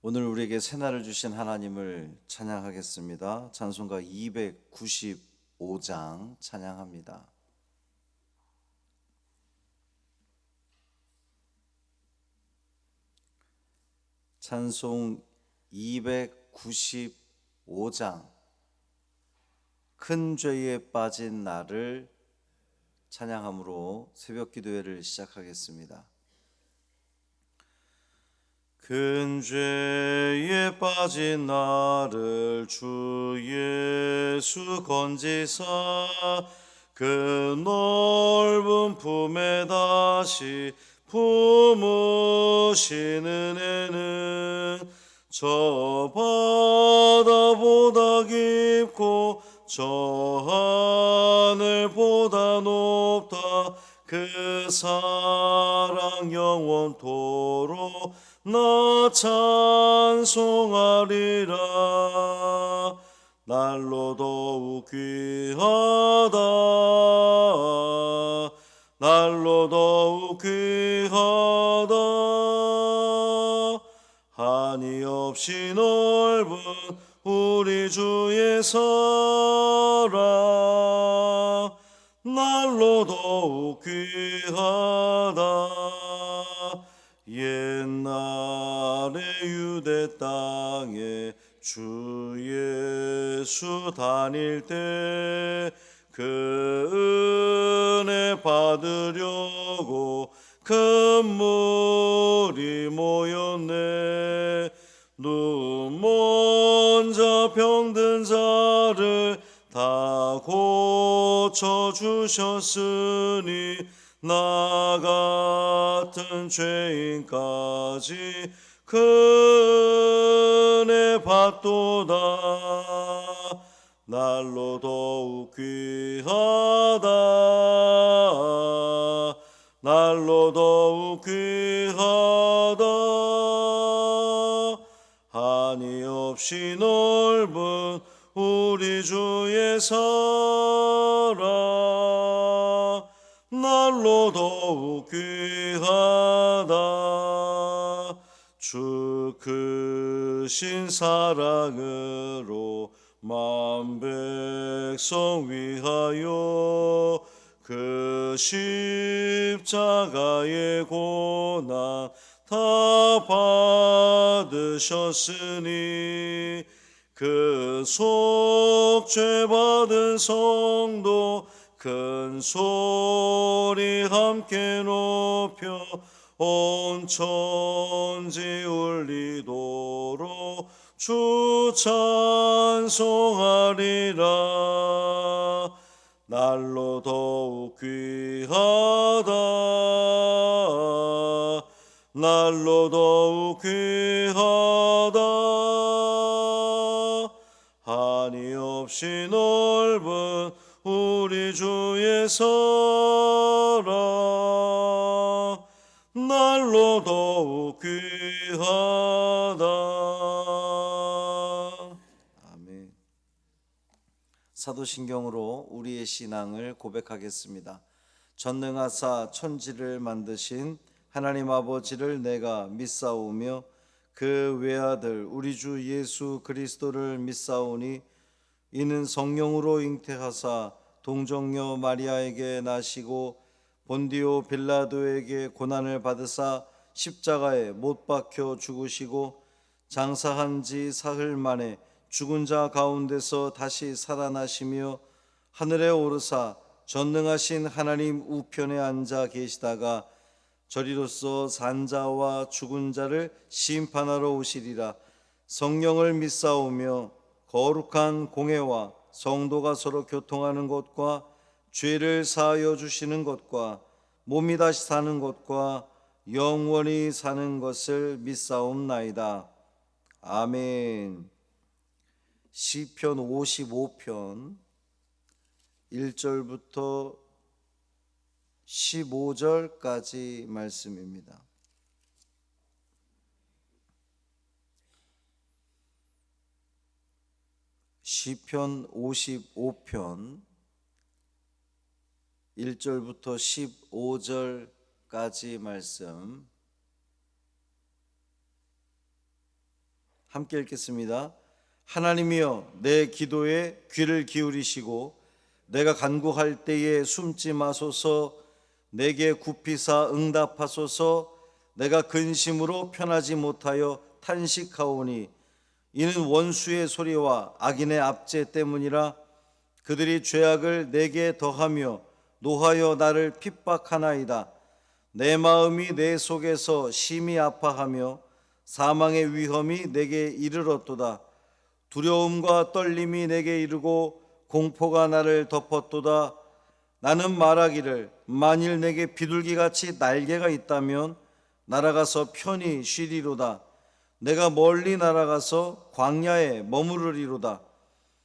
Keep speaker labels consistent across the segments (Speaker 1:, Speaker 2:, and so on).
Speaker 1: 오늘 우리에게 새날을 주신 하나님을 찬양하겠습니다. 찬송가 295장 찬양합니다. 찬송 295장 큰 죄에 빠진 나를 찬양함으로 새벽 기도회를 시작하겠습니다. 큰 죄에 빠진 나를 주 예수 건지사 그 넓은 품에 다시 품으신 은혜는 저 바다보다 깊고 저 하늘보다 높다. 그 사랑 영원토록 나 찬송하리라. 날로 더욱 귀하다. 날로 더욱 귀하다. 한이 없이 넓은 우리 주의 사랑 날로 더욱 귀하다. 옛날에 유대 땅에 주 예수 다닐 때 그 은혜 받으려고 큰 무리 모였네. 눈 먼저 병든 자를 다 고쳐주셨으니 나 같은 죄인까지 그 은혜 받도다. 날로 더욱 귀하다. 날로 더욱 귀하다. 한이 없이 넓은 우리 주의 사랑 날로 더욱 귀하다. 주 크신 사랑으로 만 백성 위하여 그 십자가의 고난 다 받으셨으니 그 속죄 받은 성도 큰 소리 함께 높여 온 천지 울리도록 주 찬송하리라. 날로 더욱 귀하다. 날로 더욱 귀하다. 한이 없이 넓은 우리 주의 사랑 날로 더욱 귀하다. 아멘. 사도신경으로 우리의 신앙을 고백하겠습니다. 전능하사 천지를 만드신 하나님 아버지를 내가 믿사오며 그 외아들 우리 주 예수 그리스도를 믿사오니 이는 성령으로 잉태하사 동정녀 마리아에게 나시고 본디오 빌라도에게 고난을 받으사 십자가에 못 박혀 죽으시고 장사한 지 사흘 만에 죽은 자 가운데서 다시 살아나시며 하늘에 오르사 전능하신 하나님 우편에 앉아 계시다가 저리로서 산자와 죽은 자를 심판하러 오시리라. 성령을 믿사오며 거룩한 공회와 성도가 서로 교통하는 것과 죄를 사하여 주시는 것과 몸이 다시 사는 것과 영원히 사는 것을 믿사옵나이다. 아멘. 시편 55편 1절부터 15절까지 말씀입니다. 시편 55편 1절부터 15절까지 말씀 함께 읽겠습니다. 하나님이여 내 기도에 귀를 기울이시고 내가 간구할 때에 숨지 마소서. 내게 굽히사 응답하소서. 내가 근심으로 편하지 못하여 탄식하오니 이는 원수의 소리와 악인의 압제 때문이라. 그들이 죄악을 내게 더하며 노하여 나를 핍박하나이다. 내 마음이 내 속에서 심히 아파하며 사망의 위험이 내게 이르렀도다. 두려움과 떨림이 내게 이르고 공포가 나를 덮었도다. 나는 말하기를 만일 내게 비둘기같이 날개가 있다면 날아가서 편히 쉬리로다. 내가 멀리 날아가서 광야에 머무르리로다.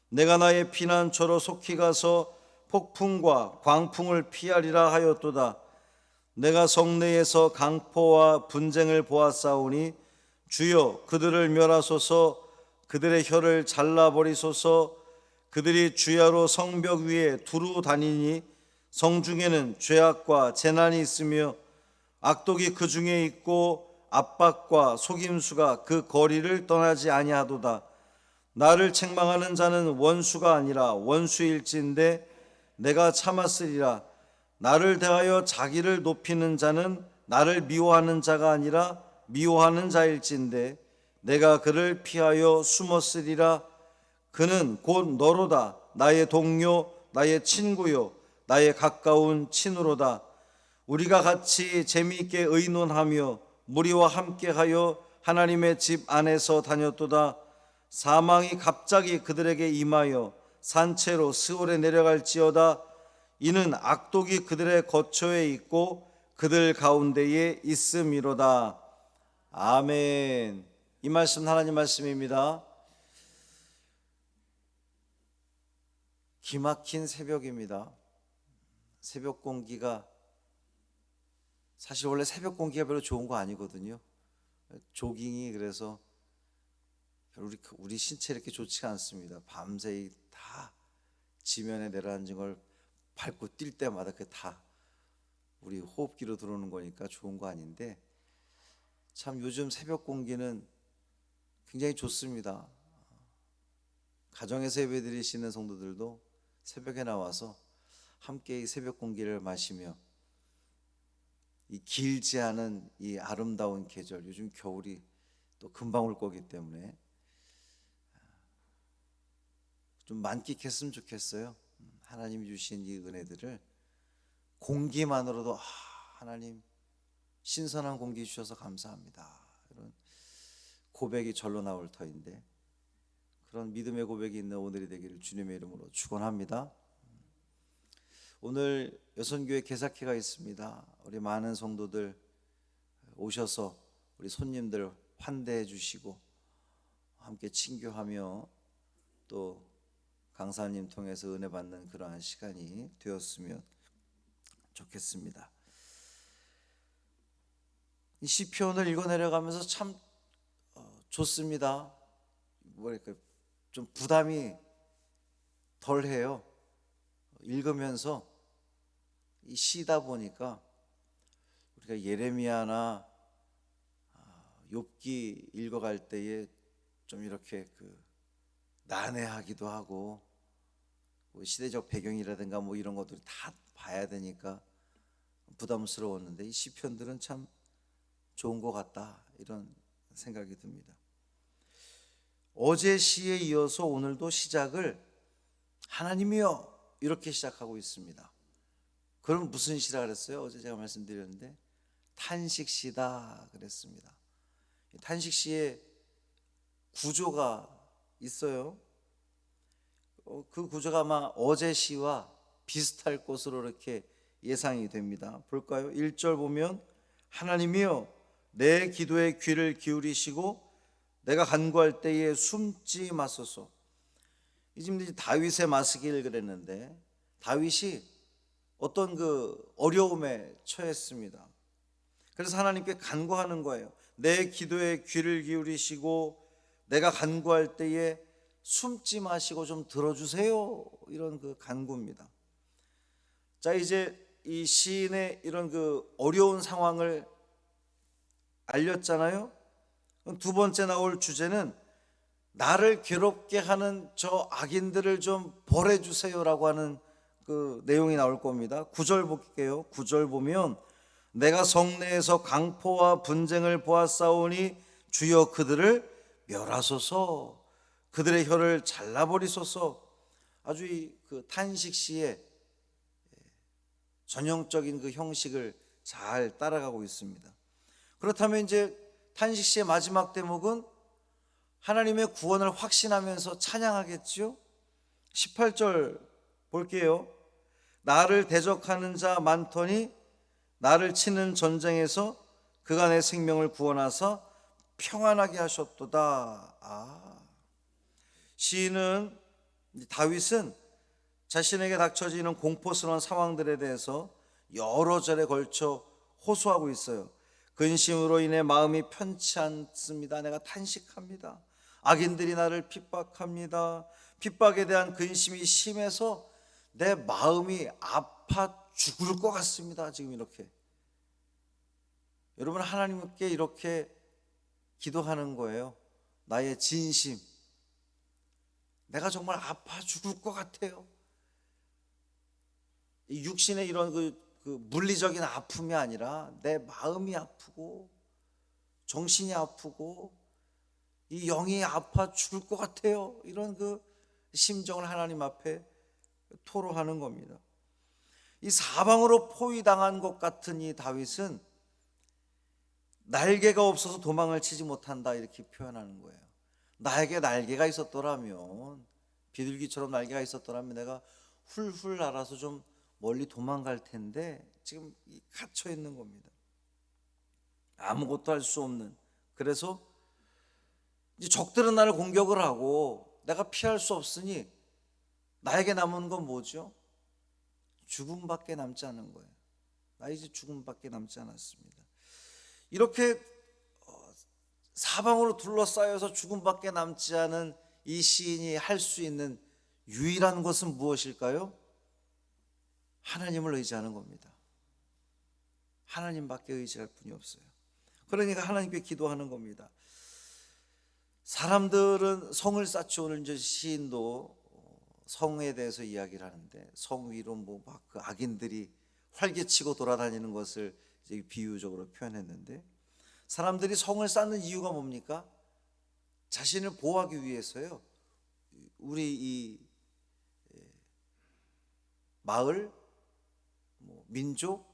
Speaker 1: 내가 나의 피난처로 속히 가서 폭풍과 광풍을 피하리라 하였도다. 내가 성내에서 강포와 분쟁을 보았사오니 주여 그들을 멸하소서. 그들의 혀를 잘라버리소서. 그들이 주야로 성벽 위에 두루 다니니 성중에는 죄악과 재난이 있으며 악독이 그 중에 있고 압박과 속임수가 그 거리를 떠나지 아니하도다. 나를 책망하는 자는 원수가 아니라 원수일진데 내가 참았으리라. 나를 대하여 자기를 높이는 자는 나를 미워하는 자가 아니라 미워하는 자일진데 내가 그를 피하여 숨었으리라. 그는 곧 너로다. 나의 동료, 나의 친구요, 나의 가까운 친으로다. 우리가 같이 재미있게 의논하며 무리와 함께하여 하나님의 집 안에서 다녔도다. 사망이 갑자기 그들에게 임하여 산채로 스올에 내려갈지어다. 이는 악독이 그들의 거처에 있고 그들 가운데에 있음이로다. 아멘. 이 말씀 하나님 말씀입니다. 기막힌 새벽입니다. 새벽 공기가 사실 원래 새벽 공기가 별로 좋은 거 아니거든요. 조깅이 그래서 우리 신체 이렇게 좋지가 않습니다. 밤새 다 지면에 내려앉은 걸 밟고 뛸 때마다 그게 다 우리 호흡기로 들어오는 거니까 좋은 거 아닌데 참 요즘 새벽 공기는 굉장히 좋습니다. 가정에서 예배드리시는 성도들도 새벽에 나와서 함께 이 새벽 공기를 마시며 이 길지 않은 이 아름다운 계절, 요즘 겨울이 또 금방 올 거기 때문에 좀 만끽했으면 좋겠어요. 하나님이 주신 이 은혜들을 공기만으로도 하나님 신선한 공기 주셔서 감사합니다. 이런 고백이 절로 나올 터인데 그런 믿음의 고백이 있는 오늘이 되기를 주님의 이름으로 축원합니다. 오늘 여선교회 개사회가 있습니다. 우리 많은 성도들 오셔서 우리 손님들 환대해 주시고 함께 친교하며 또 강사님 통해서 은혜 받는 그러한 시간이 되었으면 좋겠습니다. 이 시편을 읽어 내려가면서 참 좋습니다. 뭐랄까 좀 부담이 덜해요. 읽으면서 이 시다 보니까 우리가 예레미야나 욥기 읽어갈 때에 좀 이렇게 난해하기도 하고 시대적 배경이라든가 뭐 이런 것들이 다 봐야 되니까 부담스러웠는데 이 시편들은 참 좋은 것 같다 이런 생각이 듭니다. 어제 시에 이어서 오늘도 시작을 하나님이여 이렇게 시작하고 있습니다. 그럼 무슨 시라 그랬어요? 어제 제가 말씀드렸는데 탄식시다 그랬습니다. 탄식시의 구조가 있어요. 그 구조가 아마 어제 시와 비슷할 것으로 이렇게 예상이 됩니다. 볼까요? 1절 보면 하나님이여 내 기도에 귀를 기울이시고 내가 간구할 때에 숨지 마소서. 이 지금 다윗의 마스기를 그랬는데 다윗이 어떤 어려움에 처했습니다. 그래서 하나님께 간구하는 거예요. 내 기도에 귀를 기울이시고 내가 간구할 때에 숨지 마시고 좀 들어주세요. 이런 간구입니다. 자, 이제 이 시인의 이런 어려운 상황을 알렸잖아요. 두 번째 나올 주제는 나를 괴롭게 하는 저 악인들을 좀 벌해 주세요라고 하는 그 내용이 나올 겁니다. 9절 볼게요. 9절 보면 내가 성내에서 강포와 분쟁을 보았사오니 주여 그들을 멸하소서, 그들의 혀를 잘라버리소서. 아주 그 탄식시의 전형적인 그 형식을 잘 따라가고 있습니다. 그렇다면 이제 탄식시의 마지막 대목은 하나님의 구원을 확신하면서 찬양하겠죠. 18절 볼게요. 나를 대적하는 자 많더니 나를 치는 전쟁에서 그가 내 생명을 구원하사 평안하게 하셨도다. 시인은, 다윗은 자신에게 닥쳐지는 공포스러운 상황들에 대해서 여러 절에 걸쳐 호소하고 있어요. 근심으로 인해 마음이 편치 않습니다. 내가 탄식합니다. 악인들이 나를 핍박합니다. 핍박에 대한 근심이 심해서 내 마음이 아파 죽을 것 같습니다. 지금 이렇게. 여러분, 하나님께 이렇게 기도하는 거예요. 나의 진심. 내가 정말 아파 죽을 것 같아요. 이 육신의 이런 그 물리적인 아픔이 아니라 내 마음이 아프고 정신이 아프고 이 영이 아파 죽을 것 같아요. 이런 그 심정을 하나님 앞에 토로하는 겁니다. 이 사방으로 포위당한 것 같은 이 다윗은 날개가 없어서 도망을 치지 못한다, 이렇게 표현하는 거예요. 나에게 날개가 있었더라면, 비둘기처럼 날개가 있었더라면 내가 훌훌 날아서 좀 멀리 도망갈 텐데 지금 갇혀 있는 겁니다. 아무것도 할 수 없는. 그래서 이제 적들은 나를 공격을 하고 내가 피할 수 없으니 나에게 남은 건 뭐죠? 죽음밖에 남지 않은 거예요. 나 이제 죽음밖에 남지 않았습니다. 이렇게 사방으로 둘러싸여서 죽음밖에 남지 않은 이 시인이 할 수 있는 유일한 것은 무엇일까요? 하나님을 의지하는 겁니다. 하나님밖에 의지할 분이 없어요. 그러니까 하나님께 기도하는 겁니다. 사람들은 성을 쌓죠. 오늘 이제 시인도 성에 대해서 이야기를 하는데, 성 위로 뭐 막 그 악인들이 활개치고 돌아다니는 것을 이제 비유적으로 표현했는데, 사람들이 성을 쌓는 이유가 뭡니까? 자신을 보호하기 위해서요. 우리 이 마을, 민족,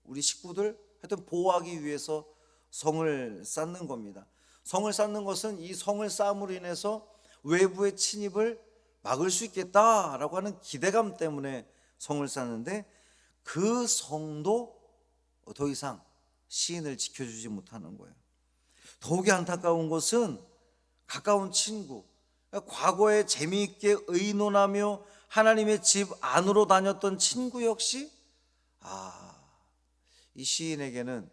Speaker 1: 우리 식구들 하여튼 보호하기 위해서 성을 쌓는 겁니다. 성을 쌓는 것은 이 성을 쌓음으로 인해서 외부의 침입을 막을 수 있겠다라고 하는 기대감 때문에 성을 쌓는데, 그 성도 더 이상 시인을 지켜주지 못하는 거예요. 더욱이 안타까운 것은 가까운 친구, 과거에 재미있게 의논하며 하나님의 집 안으로 다녔던 친구 역시 이 시인에게는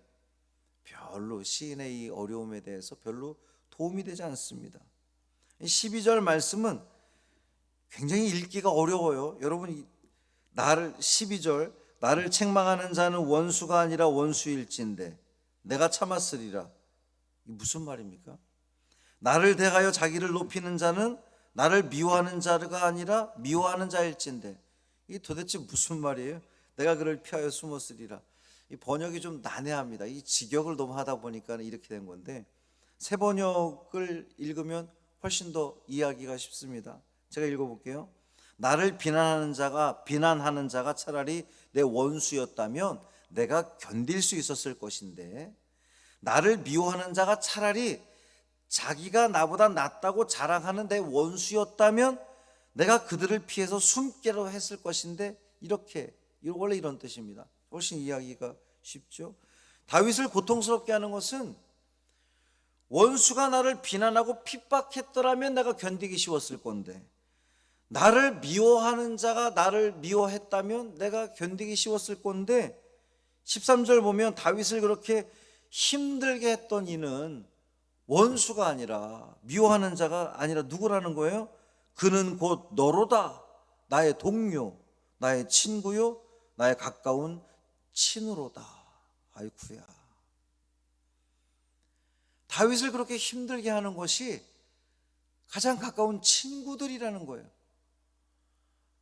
Speaker 1: 별로, 시인의 이 어려움에 대해서 별로 도움이 되지 않습니다. 12절 말씀은 굉장히 읽기가 어려워요. 여러분, 12절 나를 책망하는 자는 원수가 아니라 원수일진데 내가 참았으리라. 이게 무슨 말입니까? 나를 대하여 자기를 높이는 자는 나를 미워하는 자가 아니라 미워하는 자일진데, 이게 도대체 무슨 말이에요? 내가 그를 피하여 숨었으리라. 이 번역이 좀 난해합니다. 이 직역을 너무 하다 보니까 이렇게 된 건데, 새 번역을 읽으면 훨씬 더 이해하기가 쉽습니다. 제가 읽어볼게요. 나를 비난하는 자가 차라리 내 원수였다면 내가 견딜 수 있었을 것인데, 나를 미워하는 자가 차라리 자기가 나보다 낫다고 자랑하는 내 원수였다면 내가 그들을 피해서 숨기로 했을 것인데, 원래 이런 뜻입니다. 훨씬 이해하기가 쉽죠. 다윗을 고통스럽게 하는 것은 원수가 나를 비난하고 핍박했더라면 내가 견디기 쉬웠을 건데, 나를 미워하는 자가 나를 미워했다면 내가 견디기 쉬웠을 건데, 13절 보면 다윗을 그렇게 힘들게 했던 이는 원수가 아니라, 미워하는 자가 아니라 누구라는 거예요? 그는 곧 너로다. 나의 동료, 나의 친구요, 나의 가까운 친으로다. 아이쿠야. 다윗을 그렇게 힘들게 하는 것이 가장 가까운 친구들이라는 거예요.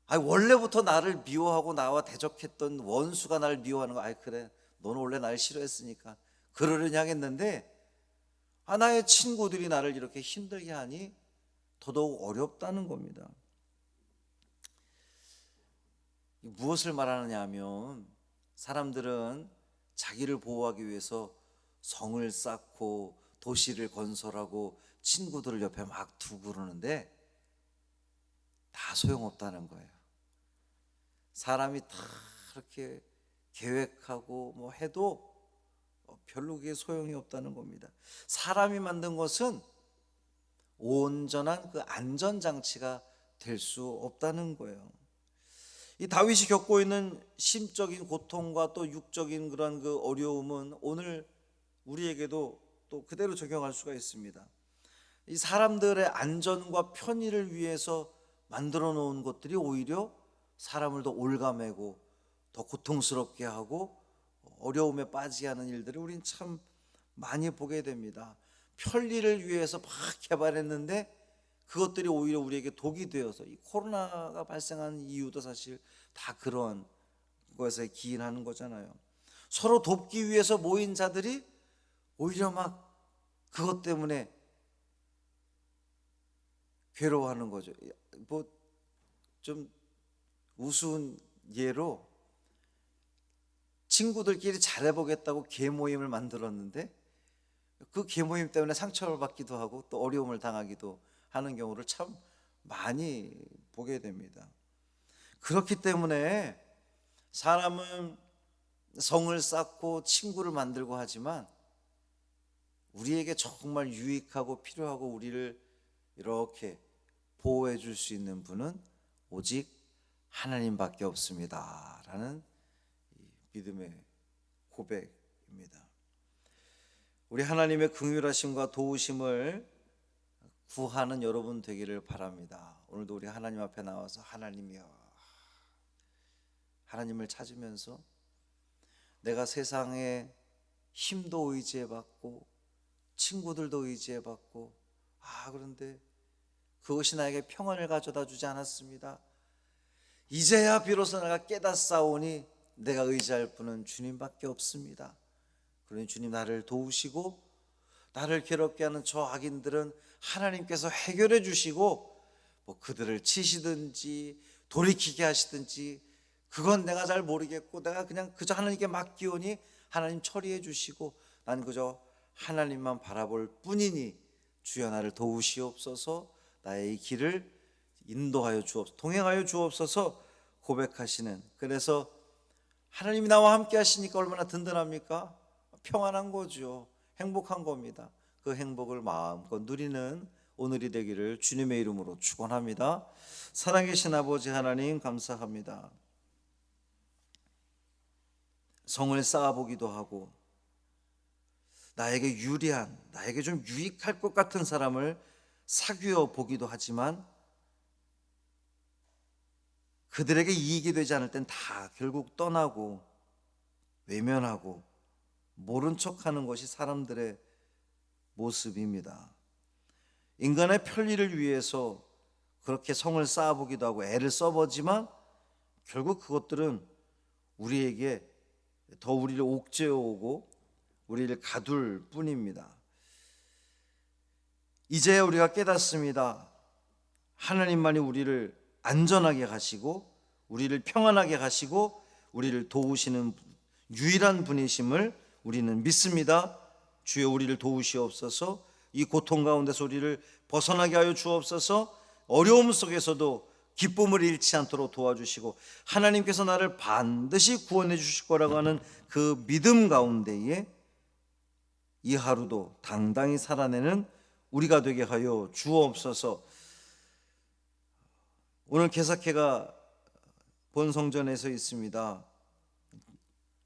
Speaker 1: 아니, 원래부터 나를 미워하고 나와 대적했던 원수가 나를 미워하는 거, 아이 그래 너는 원래 날 싫어했으니까 그러려니 하겠는데, 나의 친구들이 나를 이렇게 힘들게 하니 더더욱 어렵다는 겁니다. 무엇을 말하느냐 하면, 사람들은 자기를 보호하기 위해서 성을 쌓고 도시를 건설하고 친구들을 옆에 막 두고 그러는데 다 소용없다는 거예요. 사람이 다 그렇게 계획하고 뭐 해도 별로 그게 소용이 없다는 겁니다. 사람이 만든 것은 온전한 그 안전장치가 될 수 없다는 거예요. 이 다윗이 겪고 있는 심적인 고통과 또 육적인 그런 그 어려움은 오늘 우리에게도 또 그대로 적용할 수가 있습니다. 이 사람들의 안전과 편의를 위해서 만들어 놓은 것들이 오히려 사람을 더 올가매고 더 고통스럽게 하고 어려움에 빠지게 하는 일들을 우린 참 많이 보게 됩니다. 편리를 위해서 막 개발했는데 그것들이 오히려 우리에게 독이 되어서, 이 코로나가 발생한 이유도 사실 다 그런 것에 기인하는 거잖아요. 서로 돕기 위해서 모인 자들이 오히려 막 그것 때문에 괴로워하는 거죠. 뭐 좀 우스운 예로, 친구들끼리 잘해보겠다고 계모임을 만들었는데 그 계모임 때문에 상처를 받기도 하고 또 어려움을 당하기도 하는 경우를 참 많이 보게 됩니다. 그렇기 때문에 사람은 성을 쌓고 친구를 만들고 하지만 우리에게 정말 유익하고 필요하고 우리를 이렇게 보호해 줄 수 있는 분은 오직 하나님밖에 없습니다 라는 믿음의 고백입니다. 우리 하나님의 긍휼하심과 도우심을 구하는 여러분 되기를 바랍니다. 오늘도 우리 하나님 앞에 나와서 하나님이여, 하나님을 찾으면서 내가 세상에 힘도 의지해봤고 친구들도 의지해봤고 그런데 그것이 나에게 평안을 가져다 주지 않았습니다. 이제야 비로소 내가 깨닫사오니 내가 의지할 분은 주님밖에 없습니다. 그러니 주님, 나를 도우시고 나를 괴롭게 하는 저 악인들은 하나님께서 해결해 주시고 뭐 그들을 치시든지 돌이키게 하시든지 그건 내가 잘 모르겠고 내가 그냥 그저 하나님께 맡기오니 하나님 처리해 주시고 난 그저 하나님만 바라볼 뿐이니 주여 나를 도우시옵소서, 나의 이 길을 인도하여 주옵소서, 동행하여 주옵소서 고백하시는, 그래서 하나님이 나와 함께 하시니까 얼마나 든든합니까? 평안한 거죠. 행복한 겁니다. 그 행복을 마음껏 누리는 오늘이 되기를 주님의 이름으로 축원합니다. 살아계신 아버지 하나님 감사합니다. 성을 쌓아보기도 하고 나에게 유리한, 나에게 좀 유익할 것 같은 사람을 사귀어 보기도 하지만 그들에게 이익이 되지 않을 땐 다 결국 떠나고 외면하고 모른 척하는 것이 사람들의 모습입니다. 인간의 편리를 위해서 그렇게 성을 쌓아보기도 하고 애를 써보지만 결국 그것들은 우리에게 더 우리를 옥죄어오고 우리를 가둘 뿐입니다. 이제야 우리가 깨닫습니다. 하나님만이 우리를 안전하게 하시고 우리를 평안하게 하시고 우리를 도우시는 유일한 분이심을 우리는 믿습니다. 주여 우리를 도우시옵소서. 이 고통 가운데서 우리를 벗어나게 하여 주옵소서. 어려움 속에서도 기쁨을 잃지 않도록 도와주시고 하나님께서 나를 반드시 구원해 주실 거라고 하는 그 믿음 가운데에 이 하루도 당당히 살아내는 우리가 되게 하여 주옵소서. 오늘 개사회가 본성전에서 있습니다.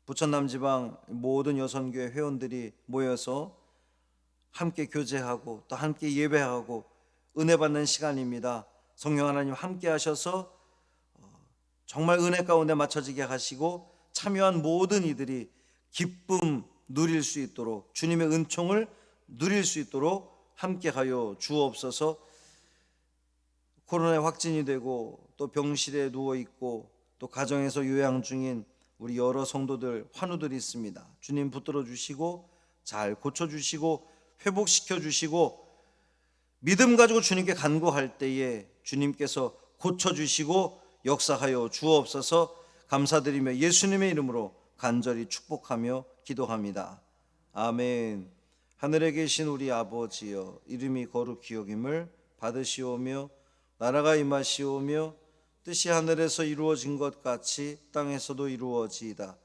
Speaker 1: 부천남지방 모든 여선교회 회원들이 모여서 함께 교제하고 또 함께 예배하고 은혜 받는 시간입니다. 성령 하나님 함께 하셔서 정말 은혜 가운데 맞춰지게 하시고 참여한 모든 이들이 기쁨 누릴 수 있도록, 주님의 은총을 누릴 수 있도록 함께 하여 주옵소서. 코로나에 확진이 되고 또 병실에 누워 있고 또 가정에서 요양 중인 우리 여러 성도들 환우들이 있습니다. 주님 붙들어 주시고 잘 고쳐 주시고 회복시켜 주시고 믿음 가지고 주님께 간구할 때에 주님께서 고쳐 주시고 역사하여 주옵소서. 감사드리며 예수님의 이름으로 간절히 축복하며 기도합니다. 아멘. 하늘에 계신 우리 아버지여, 이름이 거룩히 여김을 받으시오며 나라가 임하시오며 뜻이 하늘에서 이루어진 것 같이 땅에서도 이루어지이다.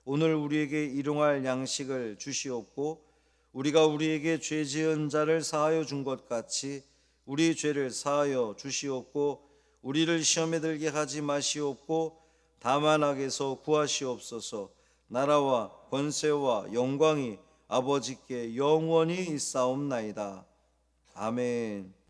Speaker 1: 오늘 우리에게 일용할 양식을 주시옵고 우리가 우리에게 죄 지은 자를 사하여 준 것 같이 우리 죄를 사하여 주시옵고 우리를 시험에 들게 하지 마시옵고 다만 악에서 구하시옵소서. 나라와 권세와 영광이 아버지께 영원히 있사옵나이다. 아멘.